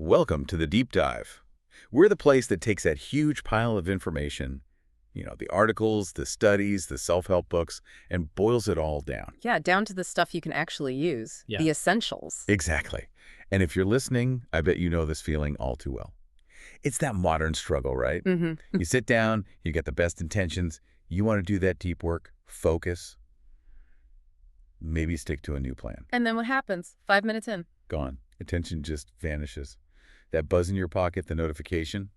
Welcome to the Deep Dive. We're the place that takes that huge pile of information, the articles, the studies, the self-help books, and boils it all down. Yeah, down to the stuff you can actually use, Yeah. the essentials. Exactly. And if you're listening, I bet you know this feeling all too well. It's that modern struggle, right? Mm-hmm. You sit down, you get the best intentions, you want to do that deep work, focus, maybe stick to a new plan. And then what happens? 5 minutes in. Gone. Attention just vanishes. That buzz in your pocket, the notification,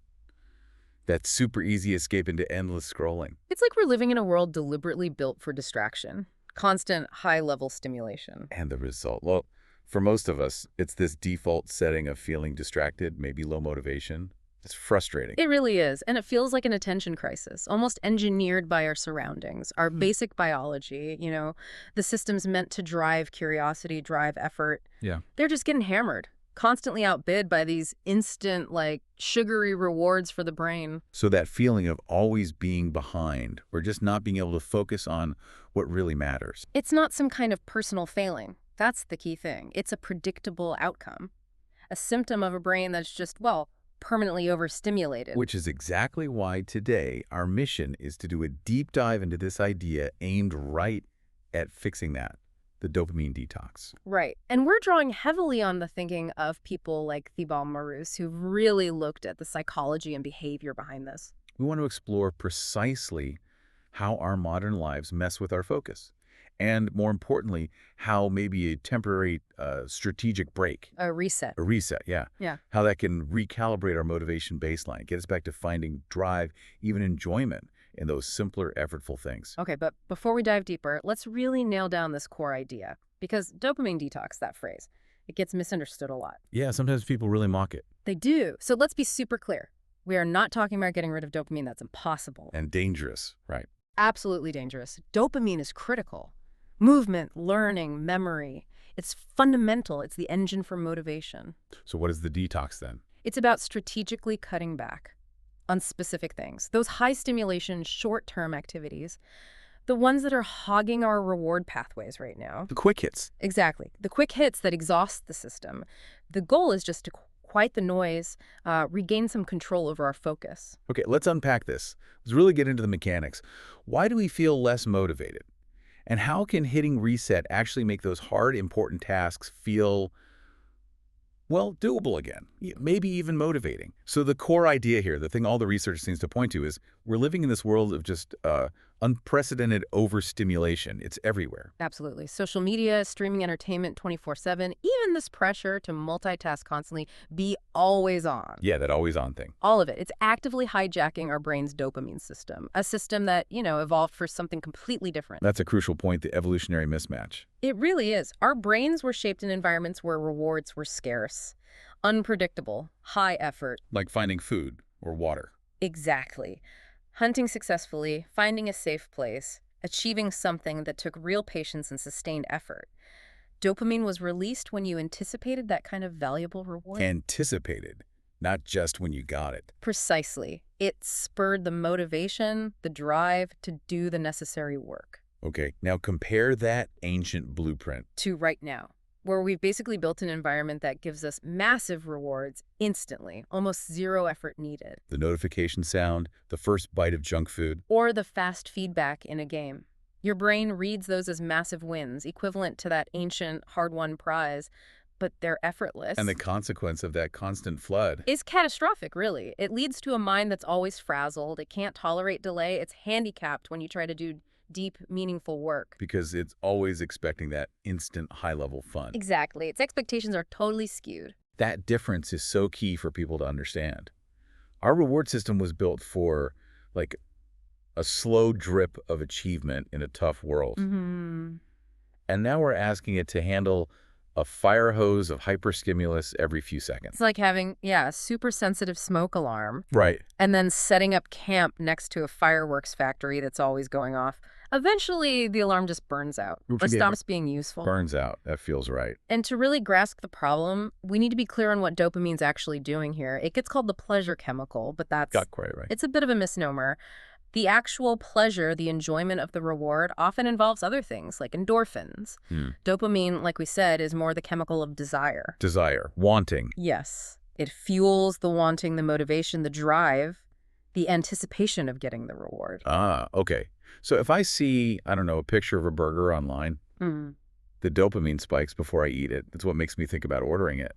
that super easy escape into endless scrolling. It's like we're living in a world deliberately built for distraction. Constant high-level stimulation. And the result? Well, for most of us, it's this default setting of feeling distracted, maybe low motivation. It's frustrating. It really is, and it feels like an attention crisis, almost engineered by our surroundings, our basic biology, the systems meant to drive curiosity, drive effort. Yeah. They're just getting hammered, constantly outbid by these instant, sugary rewards for the brain. So that feeling of always being behind or just not being able to focus on what really matters. It's not some kind of personal failing. That's the key thing. It's a predictable outcome, a symptom of a brain that's just, permanently overstimulated. Which is exactly why today our mission is to do a deep dive into this idea aimed right at fixing that, the dopamine detox. Right. And we're drawing heavily on the thinking of people like Thibault Marous, who've really looked at the psychology and behavior behind this. We want to explore precisely how our modern lives mess with our focus. And more importantly, how maybe a temporary strategic break, A reset. yeah, Yeah. how that can recalibrate our motivation baseline, get us back to finding drive, even enjoyment in those simpler, effortful things. Okay, but before we dive deeper, let's really nail down this core idea. Because dopamine detox, that phrase, it gets misunderstood a lot. Yeah, sometimes people really mock it. They do. So let's be super clear. We are not talking about getting rid of dopamine. That's impossible. And dangerous, right? Absolutely dangerous. Dopamine is critical. Movement, learning, memory. It's fundamental. It's the engine for motivation. So what is the detox then? It's about strategically cutting back on specific things. Those high stimulation, short-term activities, the ones that are hogging our reward pathways right now. The quick hits. Exactly. The quick hits that exhaust the system. The goal is just to quiet the noise, regain some control over our focus. Okay, let's unpack this. Let's really get into the mechanics. Why do we feel less motivated? And how can hitting reset actually make those hard, important tasks feel, doable again? Maybe even motivating. So the core idea here, the thing all the research seems to point to is we're living in this world of just unprecedented overstimulation. It's everywhere. Absolutely. Social media, streaming entertainment 24/7, even this pressure to multitask constantly, be always on. Yeah, that always on thing. All of it. It's actively hijacking our brain's dopamine system, a system that, evolved for something completely different. That's a crucial point, the evolutionary mismatch. It really is. Our brains were shaped in environments where rewards were scarce, unpredictable, high effort. Like finding food or water. Exactly. Hunting successfully, finding a safe place, achieving something that took real patience and sustained effort. Dopamine was released when you anticipated that kind of valuable reward. Anticipated, not just when you got it. Precisely. It spurred the motivation, the drive to do the necessary work. Okay, now compare that ancient blueprint. To right now, where we've basically built an environment that gives us massive rewards instantly, almost zero effort needed. The notification sound, the first bite of junk food. Or the fast feedback in a game. Your brain reads those as massive wins, equivalent to that ancient hard-won prize, but they're effortless. And the consequence of that constant flood. Is catastrophic, really. It leads to a mind that's always frazzled. It can't tolerate delay. It's handicapped when you try to do deep, meaningful work. Because it's always expecting that instant high-level fun. Exactly. Its expectations are totally skewed. That difference is so key for people to understand. Our reward system was built for, a slow drip of achievement in a tough world. Mm-hmm. And now we're asking it to handle a fire hose of hyperstimulus every few seconds. It's like having, a super sensitive smoke alarm Right. and then setting up camp next to a fireworks factory that's always going off. Eventually, the alarm just burns out or stops being useful. Burns out. That feels right. And to really grasp the problem, we need to be clear on what dopamine's actually doing here. It gets called the pleasure chemical, but Got quite right. it's a bit of a misnomer. The actual pleasure, the enjoyment of the reward, often involves other things like endorphins. Dopamine, like we said, is more the chemical of desire. Desire. Wanting. Yes. It fuels the wanting, the motivation, the drive, the anticipation of getting the reward. Ah, okay. So if I see, I don't know, a picture of a burger online, Mm. the dopamine spikes before I eat it. That's what makes me think about ordering it.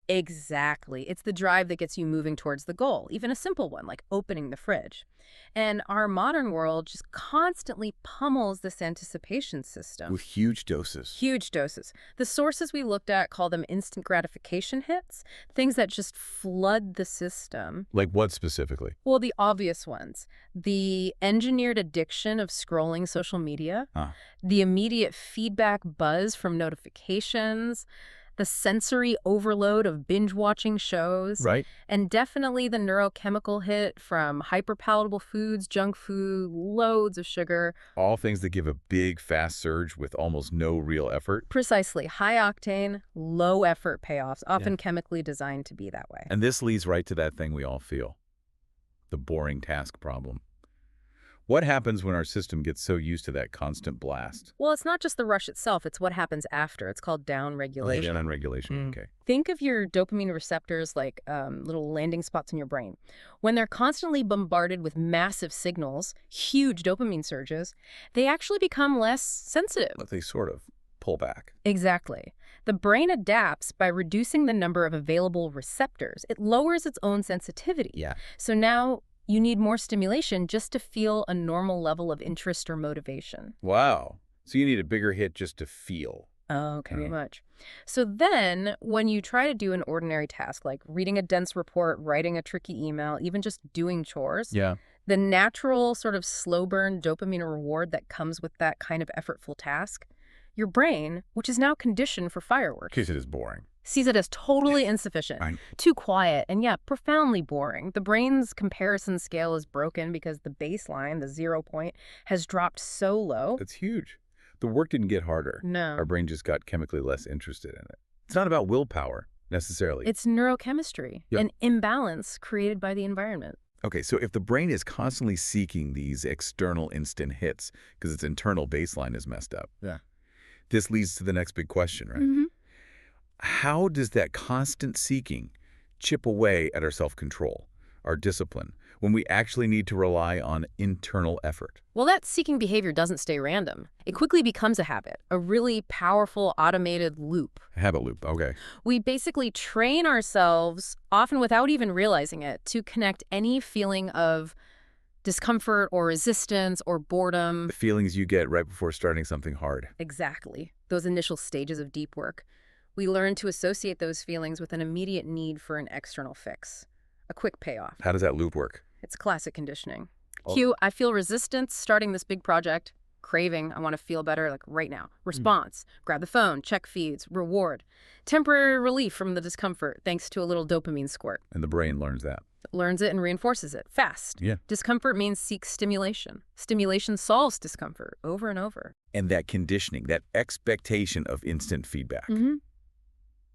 Exactly. It's the drive that gets you moving towards the goal, even a simple one like opening the fridge. And our modern world just constantly pummels this anticipation system. With huge doses. Huge doses. The sources we looked at call them instant gratification hits, things that just flood the system. Like what specifically? Well, the obvious ones. The engineered addiction of scrolling social media, Ah, the immediate feedback buzz from notifications, the sensory overload of binge-watching shows, right. and definitely the neurochemical hit from hyperpalatable foods, junk food, loads of sugar. All things that give a big, fast surge with almost no real effort. Precisely. High-octane, low-effort payoffs, often Yeah. chemically designed to be that way. And this leads right to that thing we all feel, the boring task problem. What happens when our system gets so used to that constant blast? Well, it's not just the rush itself, it's what happens after. It's called downregulation. Down on regulation. Mm. Okay. Think of your dopamine receptors like little landing spots in your brain. When they're constantly bombarded with massive signals, huge dopamine surges, they actually become less sensitive. But they sort of pull back. Exactly. The brain adapts by reducing the number of available receptors. It lowers its own sensitivity. Yeah. So now you need more stimulation just to feel a normal level of interest or motivation. Wow. So you need a bigger hit just to feel. Oh, pretty Mm. much. So then, when you try to do an ordinary task, like reading a dense report, writing a tricky email, even just doing chores, Yeah. the natural sort of slow burn dopamine reward that comes with that kind of effortful task, your brain, which is now conditioned for fireworks, Case it is boring. sees it as totally insufficient, Right. too quiet, and yeah, profoundly boring. The brain's comparison scale is broken because the baseline, the 0 point, has dropped so low. That's huge. The work didn't get harder. No. Our brain just got chemically less interested in it. It's not about willpower, necessarily. It's neurochemistry, Yep. an imbalance created by the environment. Okay, so if the brain is constantly seeking these external instant hits because its internal baseline is messed up, this leads to the next big question, right? Mm-hmm. How does that constant seeking chip away at our self-control, our discipline, when we actually need to rely on internal effort? Well, that seeking behavior doesn't stay random. It quickly becomes a habit, a really powerful automated loop. Habit loop, okay. We basically train ourselves, often without even realizing it, to connect any feeling of discomfort or resistance or boredom. The feelings you get right before starting something hard. Exactly. Those initial stages of deep work. We learn to associate those feelings with an immediate need for an external fix, a quick payoff. How does that loop work? It's classic conditioning. Oh. Cue, I feel resistance starting this big project. Craving, I want to feel better, like right now. Response, grab the phone, check feeds. Reward, temporary relief from the discomfort thanks to a little dopamine squirt. And the brain learns that. Learns it and reinforces it fast. Yeah. Discomfort means seeks stimulation. Stimulation solves discomfort over and over. And that conditioning, that expectation of instant feedback. Mm-hmm.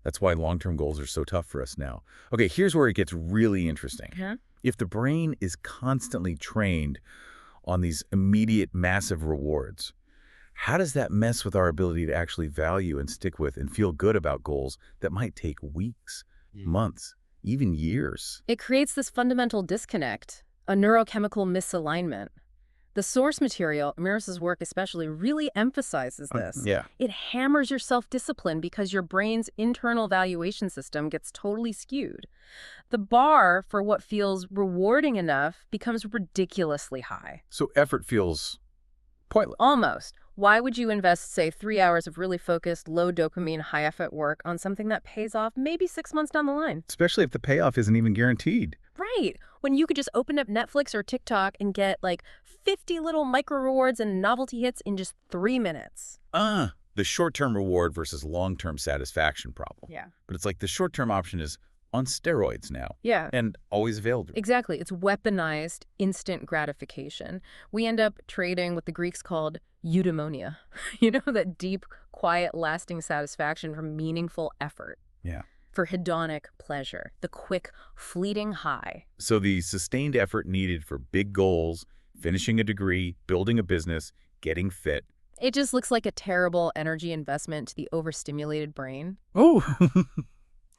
That's why long-term goals are so tough for us now. Okay, here's where it gets really interesting. Yeah. If the brain is constantly trained on these immediate massive rewards, how does that mess with our ability to actually value and stick with and feel good about goals that might take weeks, months, even years? It creates this fundamental disconnect, a neurochemical misalignment. The source material, Maris's work especially, really emphasizes this. Yeah. It hammers your self-discipline because your brain's internal valuation system gets totally skewed. The bar for what feels rewarding enough becomes ridiculously high. So effort feels pointless. Almost. Why would you invest, say, 3 hours of really focused, low dopamine, high effort work on something that pays off maybe 6 months down the line? Especially if the payoff isn't even guaranteed. Right. When you could just open up Netflix or TikTok and get like 50 little micro rewards and novelty hits in just 3 minutes. The short-term reward versus long-term satisfaction problem. Yeah. But it's like the short-term option is on steroids now Yeah. and always available. Exactly. It's weaponized instant gratification. We end up trading what the Greeks called eudaimonia. You know, that deep, quiet, lasting satisfaction from meaningful effort. Yeah. For hedonic pleasure, the quick, fleeting high. So the sustained effort needed for big goals, finishing a degree, building a business, getting fit. It just looks like a terrible energy investment to the overstimulated brain. Oh,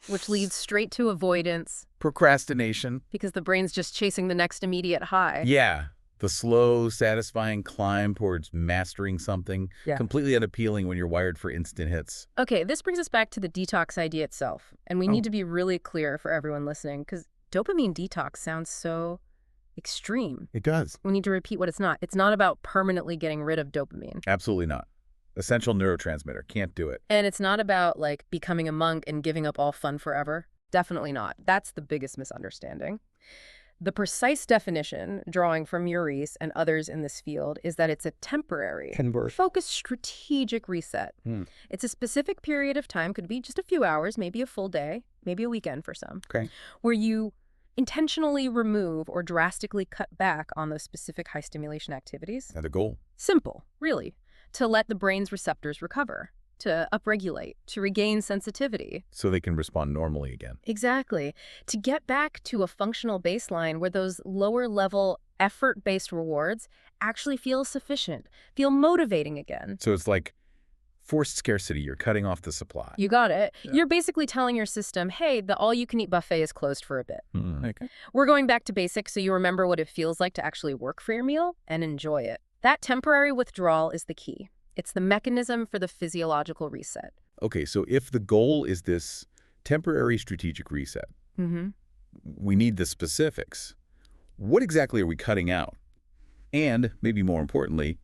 which leads straight to avoidance Procrastination. because the brain's just chasing the next immediate high. Yeah. The slow, satisfying climb towards mastering something. Yeah. Completely unappealing when you're wired for instant hits. Okay, this brings us back to the detox idea itself. And we need to be really clear for everyone listening because dopamine detox sounds so extreme. It does. We need to repeat what it's not. It's not about permanently getting rid of dopamine. Absolutely not. Essential neurotransmitter. Can't do it. And it's not about, like, becoming a monk and giving up all fun forever. Definitely not. That's the biggest misunderstanding. The precise definition, drawing from Maurice and others in this field, is that it's a temporary, focused strategic reset. It's a specific period of time, could be just a few hours, maybe a full day, maybe a weekend for some, where you intentionally remove or drastically cut back on those specific high stimulation activities. And a goal. Simple, really, to let the brain's receptors recover, to upregulate, to regain sensitivity. So they can respond normally again. Exactly. To get back to a functional baseline where those lower-level effort-based rewards actually feel sufficient, feel motivating again. So it's like forced scarcity. You're cutting off the supply. You got it. Yeah. You're basically telling your system, hey, the all-you-can-eat buffet is closed for a bit. Okay. We're going back to basics so you remember what it feels like to actually work for your meal and enjoy it. That temporary withdrawal is the key. It's the mechanism for the physiological reset. Okay, so if the goal is this temporary strategic reset, we need the specifics. What exactly are we cutting out? And, maybe more importantly,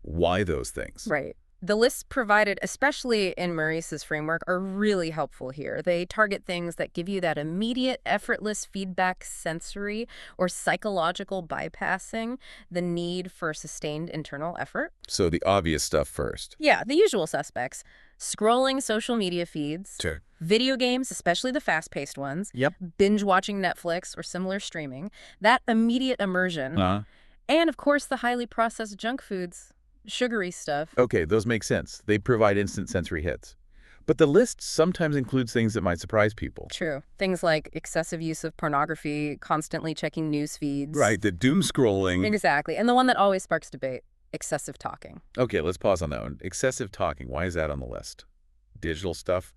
why those things? Right. The lists provided, especially in Maurice's framework, are really helpful here. They target things that give you that immediate, effortless feedback, sensory or psychological bypassing the need for sustained internal effort. So the obvious stuff first. Yeah, the usual suspects. Scrolling social media feeds. Sure. Video games, especially the fast-paced ones. Yep. Binge watching Netflix or similar streaming. That immediate immersion. And, of course, the highly processed junk foods. Sugary stuff. Okay, those make sense. They provide instant sensory hits. But the list sometimes includes things that might surprise people. True. Things like excessive use of pornography, constantly checking news feeds. Right, the doom scrolling. Exactly. And the one that always sparks debate, excessive talking. Okay, let's pause on that one. Excessive talking, why is that on the list? Digital stuff,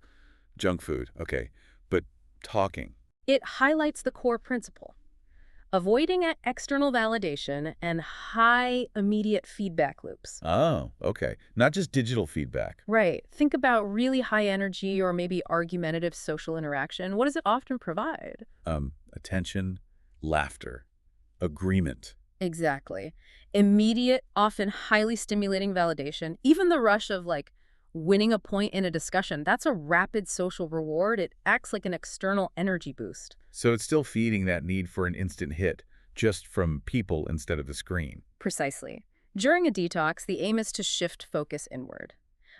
junk food, okay. But talking. It highlights the core principle. Avoiding external validation and high immediate feedback loops. Oh, okay. Not just digital feedback. Right. Think about really high energy or maybe argumentative social interaction. What does it often provide? Attention, laughter, agreement. Exactly. Immediate, often highly stimulating validation. Even the rush of, like, winning a point in a discussion, that's a rapid social reward. It acts like an external energy boost. So it's still feeding that need for an instant hit, just from people instead of the screen. Precisely. During a detox, the aim is to shift focus inward,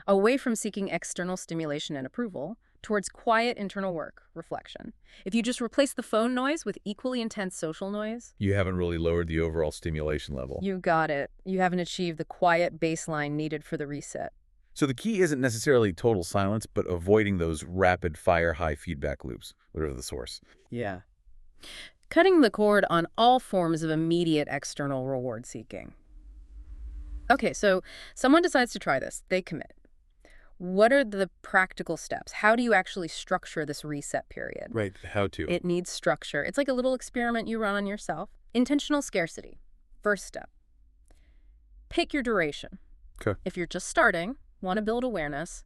away from seeking external stimulation and approval, towards quiet internal work, reflection. If you just replace the phone noise with equally intense social noise, You haven't really lowered the overall stimulation level. you got it. You haven't achieved the quiet baseline needed for the reset. So the key isn't necessarily total silence, but avoiding those rapid-fire high feedback loops, whatever the source. Yeah. Cutting the cord on all forms of immediate external reward seeking. Okay, so someone decides to try this. They commit. What are the practical steps? How do you actually structure this reset period? Right, how to. It needs structure. It's like a little experiment you run on yourself. Intentional scarcity. First step. Pick your duration. Okay. If you're just starting, want to build awareness,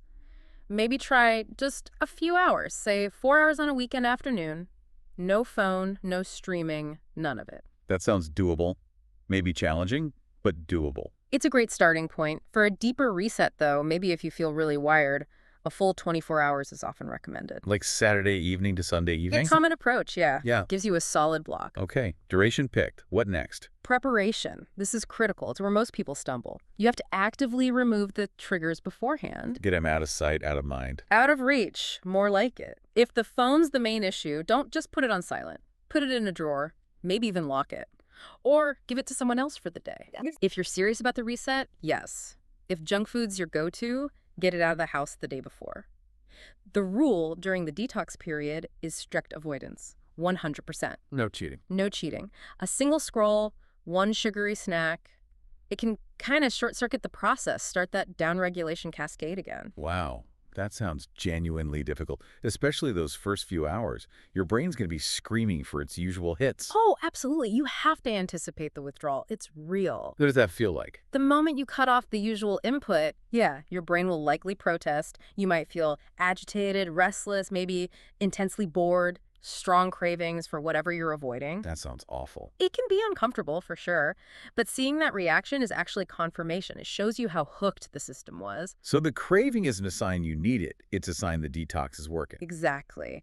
maybe try just a few hours, say 4 hours on a weekend afternoon, no phone, no streaming, none of it. That sounds doable. Maybe challenging, but doable. It's a great starting point. For a deeper reset, though, maybe if you feel really wired, a full 24 hours is often recommended. Like Saturday evening to Sunday evening? A common approach, yeah. Yeah. Gives you a solid block. Okay, duration picked. What next? Preparation. This is critical. It's where most people stumble. You have to actively remove the triggers beforehand. Get them out of sight, out of mind. Out of reach, more like it. If the phone's the main issue, don't just put it on silent. Put it in a drawer, maybe even lock it. Or give it to someone else for the day. If you're serious about the reset, yes. If junk food's your go-to, get it out of the house the day before. The rule during the detox period is strict avoidance, 100%. No cheating. No cheating. A single scroll, one sugary snack, it can kind of short-circuit the process, start that downregulation cascade again. Wow. That sounds genuinely difficult, especially those first few hours. Your brain's going to be screaming for its usual hits. Oh, absolutely. You have to anticipate the withdrawal. It's real. What does that feel like? The moment you cut off the usual input, yeah, your brain will likely protest. You might feel agitated, restless, maybe intensely bored, strong cravings for whatever you're avoiding. That sounds awful. It can be uncomfortable for sure, but seeing that reaction is actually confirmation. It shows you how hooked the system was. So the craving isn't a sign you need it. It's a sign the detox is working. Exactly.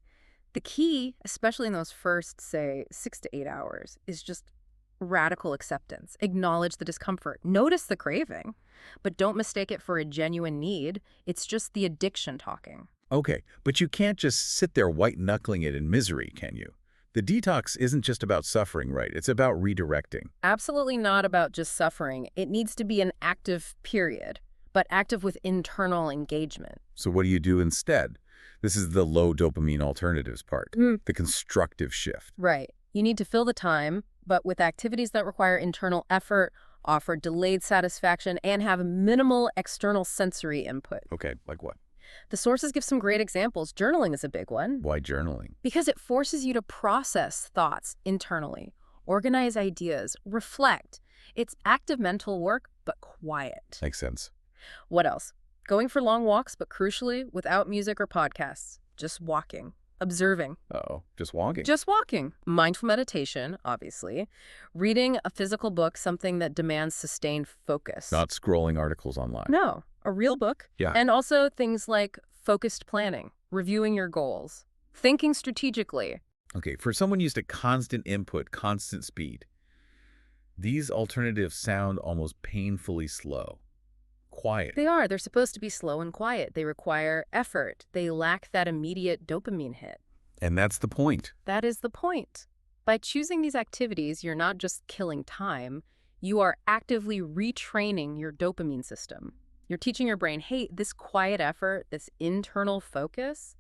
The key, especially in those first, say, 6 to 8 hours, is just radical acceptance. Acknowledge the discomfort. Notice the craving, but don't mistake it for a genuine need. It's just the addiction talking. Okay, but you can't just sit there white-knuckling it in misery, can you? The detox isn't just about suffering, right? It's about redirecting. Absolutely not about just suffering. It needs to be an active period, but active with internal engagement. So what do you do instead? This is the low dopamine alternatives part, the constructive shift. Right. You need to fill the time, but with activities that require internal effort, offer delayed satisfaction, and have minimal external sensory input. Okay, like what? The sources give some great examples. Journaling is a big one Why journaling? because it forces you to process thoughts internally, organize ideas, reflect. It's active mental work, but quiet. Makes sense. What else? Going for long walks, but crucially, without music or podcasts. Just walking, observing. Uh-oh, just walking. Just walking. Mindful meditation, obviously. Reading a physical book, something that demands sustained focus. Not scrolling articles online. No, a real book. Yeah. And also things like focused planning, reviewing your goals, thinking strategically. Okay, for someone used to constant input, constant speed, these alternatives sound almost painfully slow. Quiet. They are. They're supposed to be slow and quiet. They require effort. They lack that immediate dopamine hit. And that's the point. That is the point. By choosing these activities, you're not just killing time, you are actively retraining your dopamine system. You're teaching your brain, hey, this quiet effort, this internal focus,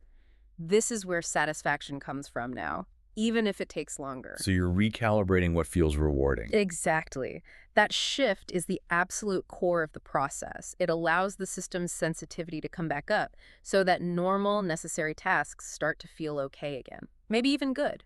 this is where satisfaction comes from now, even if it takes longer. So you're recalibrating what feels rewarding. Exactly. That shift is the absolute core of the process. It allows the system's sensitivity to come back up so that normal, necessary tasks start to feel okay again, maybe even good.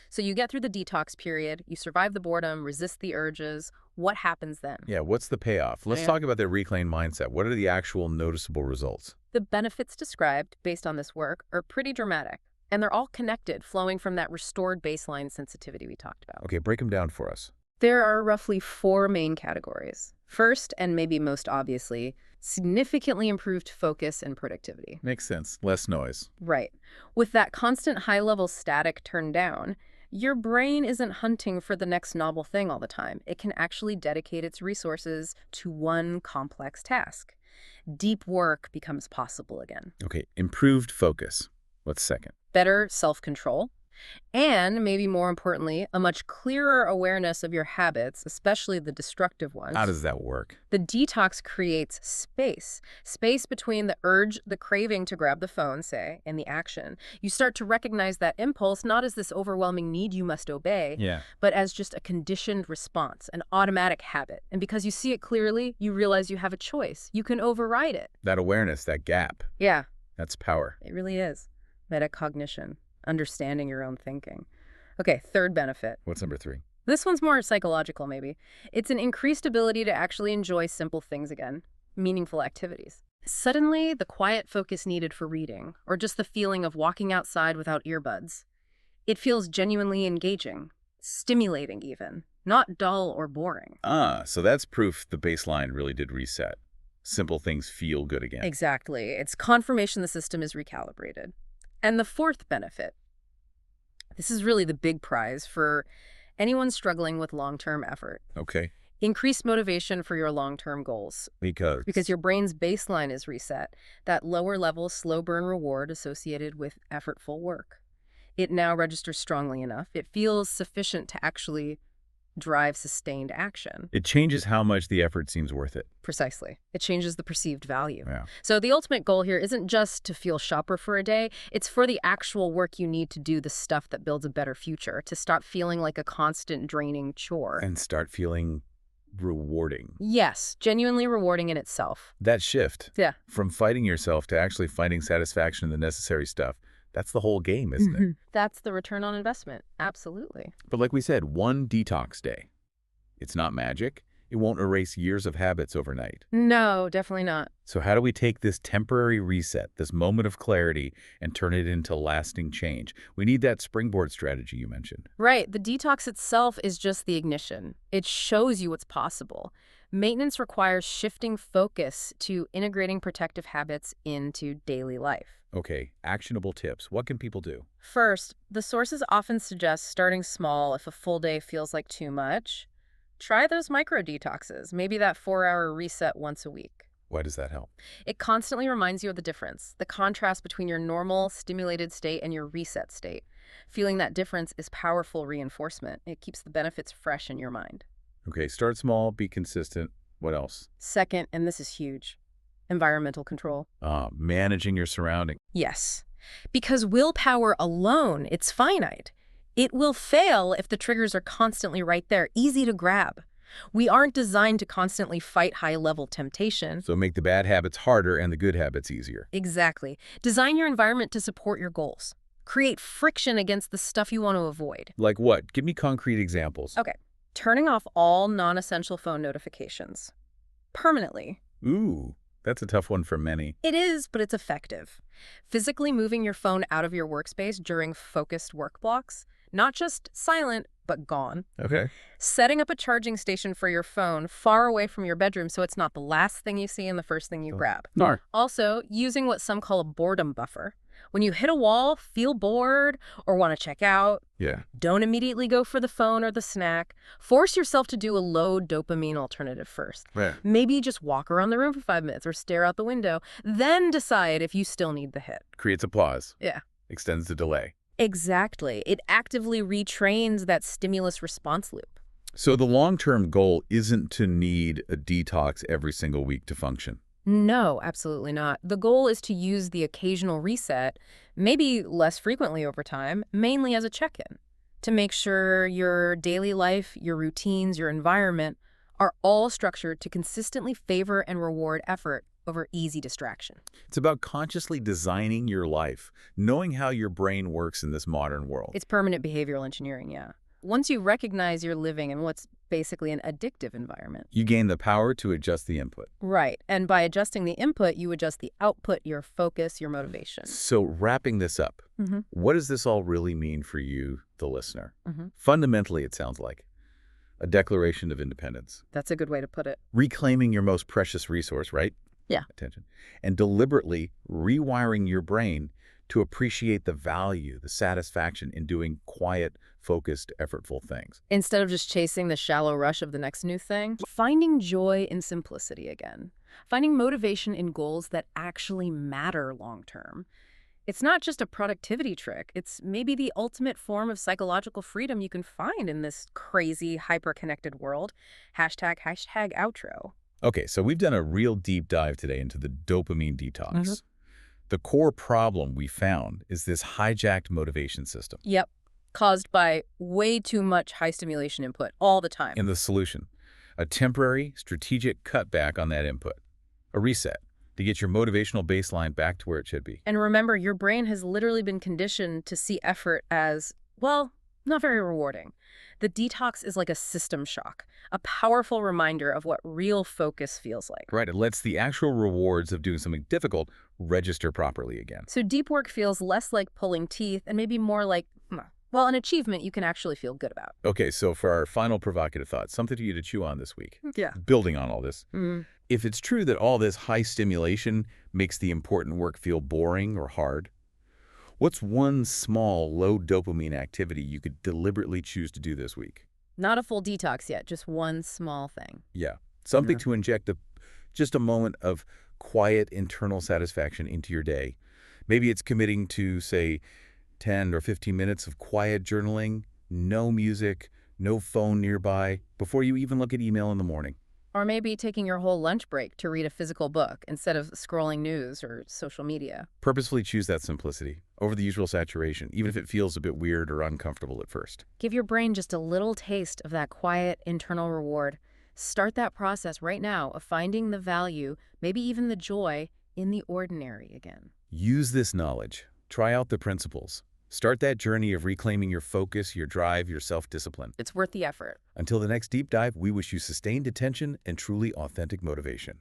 So you get through the detox period, you survive the boredom, resist the urges. What happens then? Yeah, what's the payoff? Let's talk about the reclaimed mindset. What are the actual noticeable results? The benefits described based on this work are pretty dramatic, and they're all connected, flowing from that restored baseline sensitivity we talked about. Okay, break them down for us. There are roughly 4 main categories. First, and maybe most obviously, significantly improved focus and productivity. Makes sense. Less noise. Right. With that constant high-level static turned down, your brain isn't hunting for the next novel thing all the time. It can actually dedicate its resources to one complex task. Deep work becomes possible again. Okay, improved focus. What's second? Better self-control. And, maybe more importantly, a much clearer awareness of your habits, especially the destructive ones. How does that work? The detox creates space. Space between the urge, the craving to grab the phone, say, and the action. You start to recognize that impulse not as this overwhelming need you must obey, Yeah. but as just a conditioned response, an automatic habit. And because you see it clearly, you realize you have a choice. You can override it. That awareness, that gap, Yeah, that's power. it really is. Metacognition, understanding your own thinking. Okay, third benefit. What's number 3? This one's more psychological, maybe. It's an increased ability to actually enjoy simple things again, meaningful activities. Suddenly, the quiet focus needed for reading, or just the feeling of walking outside without earbuds, it feels genuinely engaging, stimulating even, not dull or boring. So that's proof the baseline really did reset. Simple things feel good again. Exactly. It's confirmation the system is recalibrated. And the fourth benefit, this is really the big prize for anyone struggling with long-term effort. Okay. Increased motivation for your long-term goals. Because Your brain's baseline is reset, that lower-level, slow-burn reward associated with effortful work. It now registers strongly enough. It feels sufficient to actually drive sustained action. it changes how much the effort seems worth it. Precisely. It changes the perceived value. Yeah. So the ultimate goal here isn't just to feel sharper for a day. It's for the actual work you need to do the stuff that builds a better future, to stop feeling like a constant draining chore. And start feeling rewarding. Yes, genuinely rewarding in itself. That shift Yeah. from fighting yourself to actually finding satisfaction in the necessary stuff, that's the whole game, isn't it? That's the return on investment. Absolutely. But like we said, one detox day. It's not magic. It won't erase years of habits overnight. No, definitely not. So how do we take this temporary reset, this moment of clarity, and turn it into lasting change? We need that springboard strategy you mentioned. Right. The detox itself is just the ignition. It shows you what's possible. Maintenance requires shifting focus to integrating protective habits into daily life. Okay, actionable tips. What can people do? First, the sources often suggest starting small if a full day feels like too much. Try those micro detoxes, maybe that 4-hour reset once a week. Why does that help? It constantly reminds you of the difference, the contrast between your normal, stimulated state and your reset state. Feeling that difference is powerful reinforcement. It keeps the benefits fresh in your mind. Okay, start small, be consistent. What else? Second, and this is huge, environmental control. Managing your surroundings. Yes, because willpower alone, it's finite. It will fail if the triggers are constantly right there, easy to grab. We aren't designed to constantly fight high-level temptation. So make the bad habits harder and the good habits easier. Exactly. Design your environment to support your goals. Create friction against the stuff you want to avoid. Like what? Give me concrete examples. Okay. Turning off all non-essential phone notifications. Permanently. Ooh, that's a tough one for many. It is, but it's effective. Physically moving your phone out of your workspace during focused work blocks, not just silent, but gone. Okay. Setting up a charging station for your phone far away from your bedroom so it's not the last thing you see and the first thing you grab. No. Also, using what some call a boredom buffer. When you hit a wall, feel bored, or want to check out, Yeah. don't immediately go for the phone or the snack. Force yourself to do a low dopamine alternative first. Yeah. Maybe just walk around the room for 5 minutes or stare out the window, then decide if you still need the hit. Creates a pause. Yeah. Extends the delay. Exactly. It actively retrains that stimulus response loop. So the long-term goal isn't to need a detox every single week to function. No, absolutely not. The goal is to use the occasional reset, maybe less frequently over time, mainly as a check-in, to make sure your daily life, your routines, your environment are all structured to consistently favor and reward effort over easy distraction. It's about consciously designing your life, knowing how your brain works in this modern world. It's permanent behavioral engineering, yeah. Once you recognize you're living in what's basically an addictive environment. You gain the power to adjust the input. Right. And by adjusting the input, you adjust the output, your focus, your motivation. So wrapping this up, Mm-hmm. what does this all really mean for you, the listener? Mm-hmm. Fundamentally, it sounds like a declaration of independence. That's a good way to put it. Reclaiming your most precious resource, right? Yeah. Attention. And deliberately rewiring your brain to appreciate the value, the satisfaction in doing quiet, focused, effortful things. Instead of just chasing the shallow rush of the next new thing, finding joy in simplicity again. Finding motivation in goals that actually matter long term. It's not just a productivity trick. It's maybe the ultimate form of psychological freedom you can find in this crazy, hyper-connected world. Hashtag outro. Okay, so we've done a real deep dive today into the dopamine detox. Mhm. The core problem we found is this hijacked motivation system. Yep. Caused by way too much high stimulation input all the time. And the solution, a temporary, strategic cutback on that input, a reset to get your motivational baseline back to where it should be. And remember, your brain has literally been conditioned to see effort as, well, not very rewarding. The detox is like a system shock, a powerful reminder of what real focus feels like. Right, it lets the actual rewards of doing something difficult register properly again. So deep work feels less like pulling teeth and maybe more like, well, an achievement you can actually feel good about. Okay, so for our final provocative thought, something for you to chew on this week. Yeah. Building on all this. Mm. If it's true that all this high stimulation makes the important work feel boring or hard, what's one small, low dopamine activity you could deliberately choose to do this week? Not a full detox yet, just one small thing. Yeah, something Yeah. to inject just a moment of quiet internal satisfaction into your day. Maybe it's committing to, say, 10 or 15 minutes of quiet journaling, no music, no phone nearby, before you even look at email in the morning. Or maybe taking your whole lunch break to read a physical book instead of scrolling news or social media. Purposefully choose that simplicity over the usual saturation, even if it feels a bit weird or uncomfortable at first. Give your brain just a little taste of that quiet internal reward. Start that process right now of finding the value, maybe even the joy, in the ordinary again. Use this knowledge. Try out the principles. Start that journey of reclaiming your focus, your drive, your self-discipline. It's worth the effort. Until the next deep dive, we wish you sustained attention and truly authentic motivation.